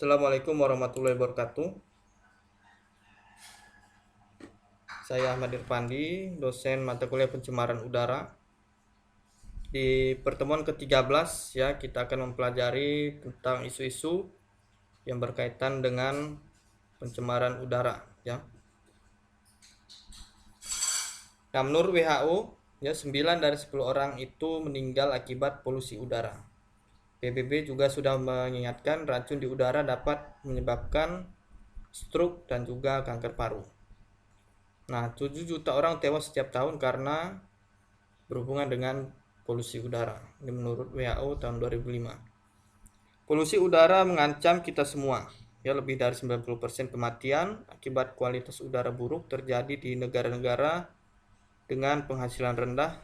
Assalamualaikum warahmatullahi wabarakatuh. Saya Ahmad Irfandi, dosen mata kuliah pencemaran udara. Di pertemuan ke-13 ya, kita akan mempelajari tentang isu-isu yang berkaitan dengan pencemaran udara ya. Nah, menurut WHO ya 9 dari 10 orang itu meninggal akibat polusi udara. PBB juga sudah mengingatkan racun di udara dapat menyebabkan stroke dan juga kanker paru. Nah, 7 juta orang tewas setiap tahun karena berhubungan dengan polusi udara. Ini menurut WHO tahun 2005. Polusi udara mengancam kita semua. Ya, lebih dari 90% kematian akibat kualitas udara buruk terjadi di negara-negara dengan penghasilan rendah,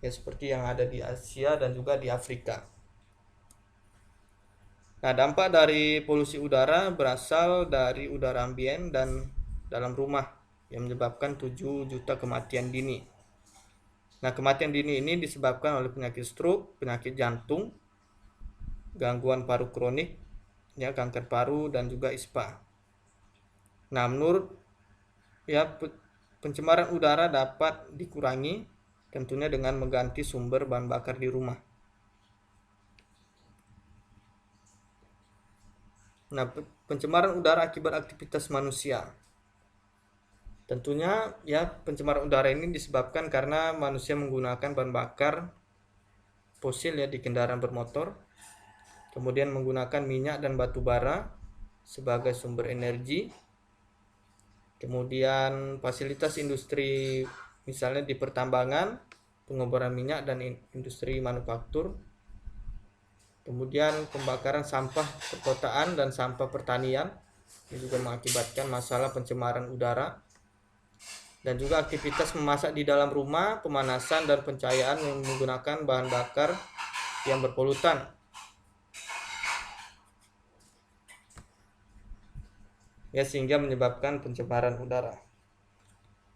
ya seperti yang ada di Asia dan juga di Afrika. Nah, dampak dari polusi udara berasal dari udara ambien dan dalam rumah yang menyebabkan 7 juta kematian dini. Nah, kematian dini ini disebabkan oleh penyakit stroke, penyakit jantung, gangguan paru kronik, ya kanker paru dan juga ISPA. Nah, menurut ya pencemaran udara dapat dikurangi tentunya dengan mengganti sumber bahan bakar di rumah. Nah, pencemaran udara akibat aktivitas manusia. Tentunya ya pencemaran udara ini disebabkan karena manusia menggunakan bahan bakar fosil ya di kendaraan bermotor, kemudian menggunakan minyak dan batu bara sebagai sumber energi, kemudian fasilitas industri misalnya di pertambangan, pengeboran minyak dan industri manufaktur, kemudian pembakaran sampah perkotaan dan sampah pertanian ini juga mengakibatkan masalah pencemaran udara, dan juga aktivitas memasak di dalam rumah, pemanasan dan pencahayaan yang menggunakan bahan bakar yang berpolutan. Ya, sehingga menyebabkan pencemaran udara.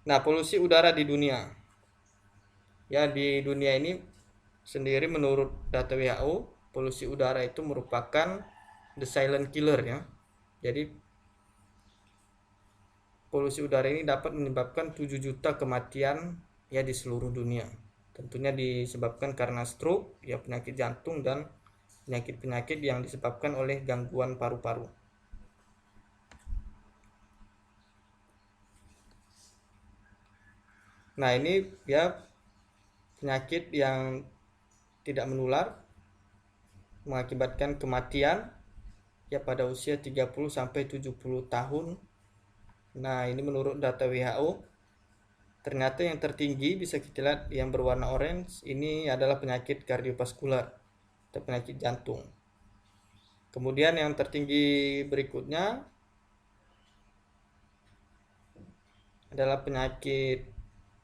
Nah, polusi udara di dunia. Ya, di dunia ini sendiri menurut data WHO, polusi udara itu merupakan the silent killer ya. Jadi polusi udara ini dapat menyebabkan 7 juta kematian ya di seluruh dunia. Tentunya disebabkan karena stroke, ya penyakit jantung dan penyakit-penyakit yang disebabkan oleh gangguan paru-paru. Nah, ini ya penyakit yang tidak menular mengakibatkan kematian ya pada usia 30 sampai 70 tahun. Nah, ini menurut data WHO. Ternyata yang tertinggi bisa kita lihat yang berwarna orange ini adalah penyakit kardiovaskular atau penyakit jantung. Kemudian yang tertinggi berikutnya adalah penyakit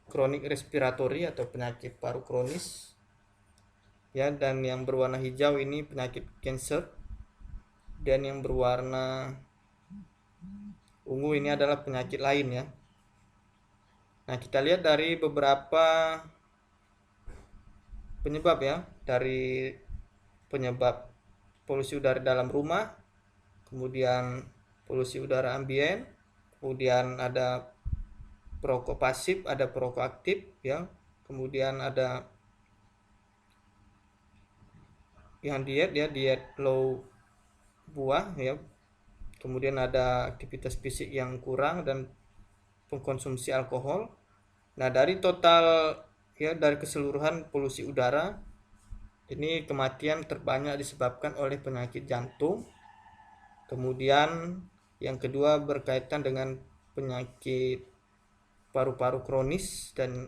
kronik respiratori atau penyakit paru kronis. Ya, dan yang berwarna hijau ini penyakit kanker, dan yang berwarna ungu ini adalah penyakit lain ya. Nah, kita lihat dari beberapa penyebab ya, dari penyebab polusi udara dalam rumah, kemudian polusi udara ambien, kemudian ada perokok pasif, ada perokok aktif ya, kemudian ada yang diet ya, diet low buah ya, kemudian ada aktivitas fisik yang kurang dan pengkonsumsi alkohol. Nah, dari total ya dari keseluruhan polusi udara ini kematian terbanyak disebabkan oleh penyakit jantung, kemudian yang kedua berkaitan dengan penyakit paru-paru kronis, dan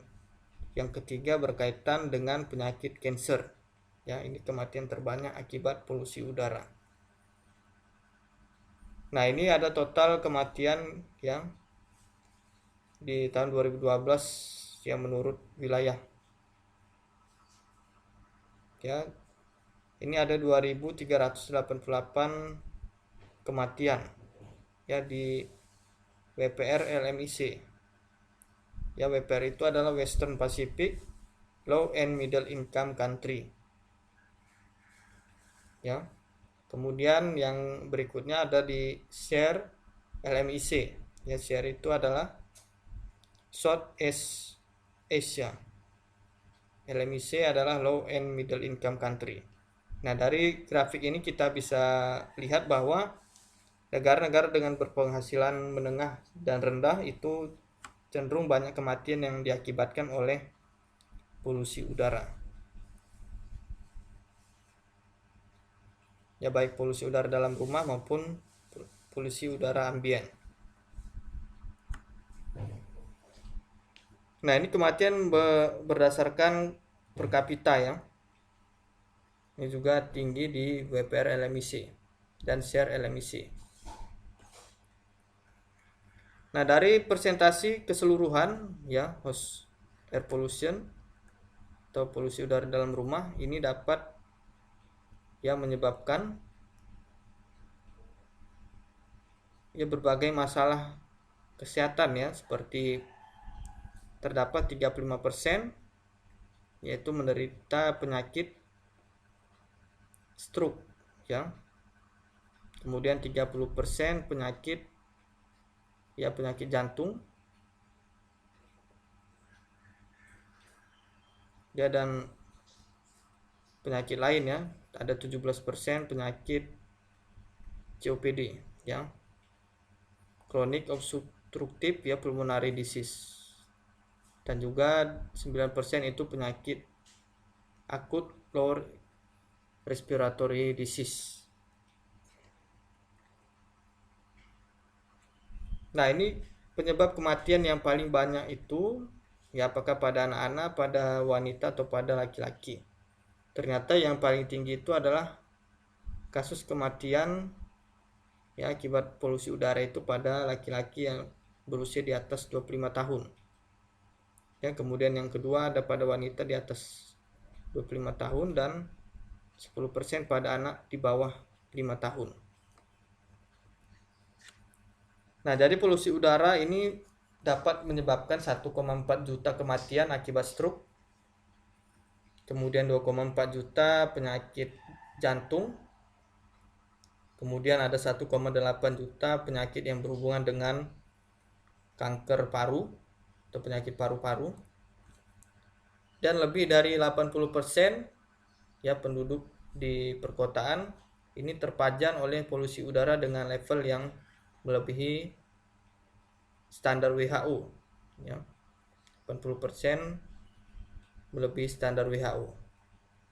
yang ketiga berkaitan dengan penyakit kanker. Ya, ini kematian terbanyak akibat polusi udara. Nah, ini ada total kematian yang di tahun 2012 yang menurut wilayah. Ya, ini ada 2388 kematian ya di WPR LMIC. Ya, WPR itu adalah Western Pacific Low and Middle Income Country. Ya. Kemudian yang berikutnya ada di share LMIC. Ya, share itu adalah Southeast Asia. LMIC adalah low and middle income country. Nah, dari grafik ini kita bisa lihat bahwa negara-negara dengan berpenghasilan menengah dan rendah itu cenderung banyak kematian yang diakibatkan oleh polusi udara. Ya, baik polusi udara dalam rumah maupun polusi udara ambien. Nah, ini kematian berdasarkan per kapita ya. Ini juga tinggi di WPR LMIC dan share LMIC. Nah, dari persentase keseluruhan ya host air pollution atau polusi udara dalam rumah ini dapat ya menyebabkan ya berbagai masalah kesehatan ya, seperti terdapat 35% yaitu menderita penyakit stroke ya. Kemudian 30% penyakit jantung. Ya, dan penyakit lain ya, ada 17% penyakit COPD ya. Chronic obstructive ya pulmonary disease. Dan juga 9% itu penyakit akut lower respiratory disease. Nah, ini penyebab kematian yang paling banyak itu ya apakah pada anak-anak, pada wanita atau pada laki-laki. Ternyata yang paling tinggi itu adalah kasus kematian ya akibat polusi udara itu pada laki-laki yang berusia di atas 25 tahun. Ya, kemudian yang kedua ada pada wanita di atas 25 tahun dan 10% pada anak di bawah 5 tahun. Nah, jadi polusi udara ini dapat menyebabkan 1,4 juta kematian akibat stroke. Kemudian 2,4 juta penyakit jantung. Kemudian ada 1,8 juta penyakit yang berhubungan dengan kanker paru atau penyakit paru-paru. Dan lebih dari 80% ya penduduk di perkotaan ini terpajan oleh polusi udara dengan level yang melebihi standar WHO ya. 80% melebihi standar WHO.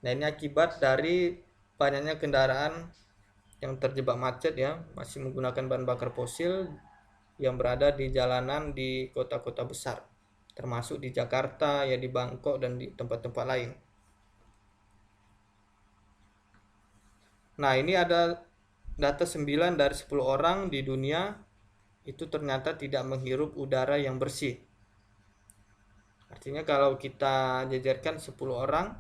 Nah, ini akibat dari banyaknya kendaraan yang terjebak macet ya, masih menggunakan bahan bakar fosil yang berada di jalanan di kota-kota besar, termasuk di Jakarta ya, di Bangkok dan di tempat-tempat lain. Nah, ini ada data 9 dari 10 orang di dunia itu ternyata tidak menghirup udara yang bersih. Artinya kalau kita jajarkan 10 orang,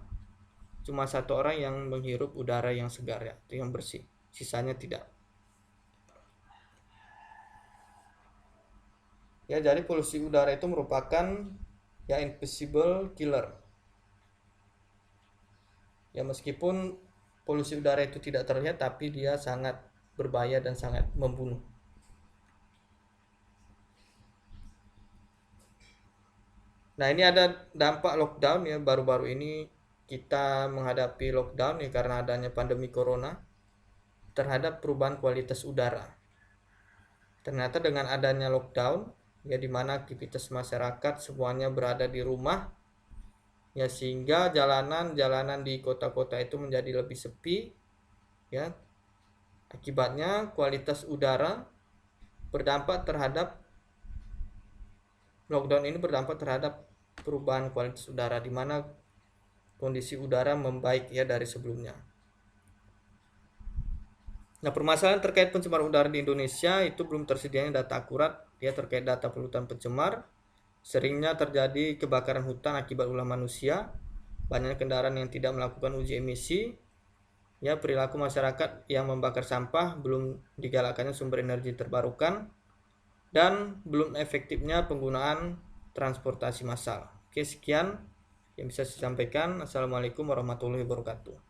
cuma 1 orang yang menghirup udara yang segar ya, itu yang bersih. Sisanya tidak. Ya, jadi polusi udara itu merupakan ya invisible killer. Ya, meskipun polusi udara itu tidak terlihat, tapi dia sangat berbahaya dan sangat membunuh. Nah, ini ada dampak lockdown ya, baru-baru ini kita menghadapi lockdown ya karena adanya pandemi corona terhadap perubahan kualitas udara. Ternyata dengan adanya lockdown ya, di mana aktivitas masyarakat semuanya berada di rumah ya, sehingga jalanan-jalanan di kota-kota itu menjadi lebih sepi ya. Akibatnya kualitas udara berdampak terhadap lockdown ini berdampak terhadap perubahan kualitas udara, di mana kondisi udara membaik ya dari sebelumnya. Nah, permasalahan terkait pencemaran udara di Indonesia itu belum tersedianya data akurat ya terkait data polutan pencemar. Seringnya terjadi kebakaran hutan akibat ulah manusia, banyak kendaraan yang tidak melakukan uji emisi, ya perilaku masyarakat yang membakar sampah, belum digalakannya sumber energi terbarukan, dan belum efektifnya penggunaan transportasi massal. Oke, sekian yang bisa saya sampaikan. Assalamualaikum warahmatullahi wabarakatuh.